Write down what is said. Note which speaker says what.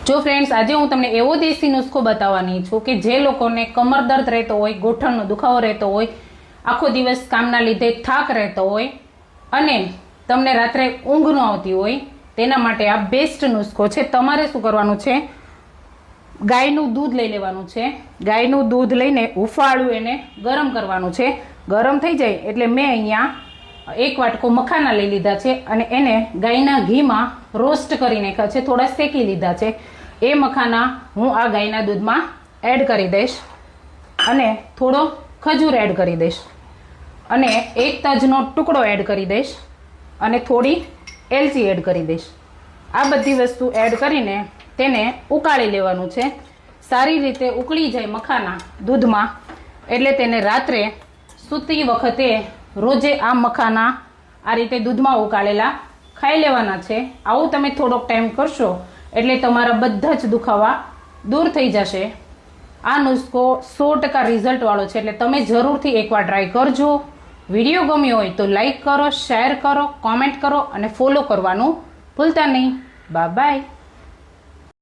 Speaker 1: જો ફ્રેન્ડ્સ, આજે હું તમને એવો દેશી નુસ્ખો બતાવવાની છું કે જે લોકોને કમર દર્દ રહેતો હોય, ગોઠણનો દુખાવો રહેતો હોય, આખો દિવસ કામના લીધે થાક રહેતો હોય અને તમને રાત્રે ઊંઘ ન આવતી હોય, તેના માટે આ બેસ્ટ નુસ્ખો છે. તમારે શું કરવાનું છે, ગાયનું દૂધ લઈ લેવાનું છે. ગાયનું દૂધ લઈને હુંફાળું એને ગરમ કરવાનું છે. ગરમ થઈ જાય એટલે મેં અહીંયા 1 વાટકો મખાના લઈ લીધા છે અને એને ગાયના ઘીમાં રોસ્ટ કરી નાખ્યા છે, થોડા શેકી લીધા છે. એ મખાના હું આ ગાયના દૂધમાં એડ કરી દઈશ અને થોડો ખજૂર એડ કરી દઈશ અને 1 તજનો ટુકડો એડ કરી દઈશ અને થોડી એલચી એડ કરી દઈશ. આ બધી વસ્તુ એડ કરીને તેને ઉકાળી લેવાનું છે. સારી રીતે ઉકળી જાય મખાના દૂધમાં એટલે તેને રાત્રે સૂતી વખતે રોજે આ મખાના આ રીતે દૂધમાં ઉકાળેલા ખાઈ લેવાના છે. આવું તમે થોડોક ટાઈમ કરશો એટલે તમારા બધા જ દુખાવા દૂર થઈ જશે. આ નુસ્ખો 100% રિઝલ્ટવાળો છે, એટલે તમે જરૂરથી એકવાર ટ્રાય કરજો. વિડીયો ગમ્યો હોય તો લાઈક કરો, શેર કરો, કોમેન્ટ કરો અને ફોલો કરવાનું ભૂલતા નહીં. Bye bye.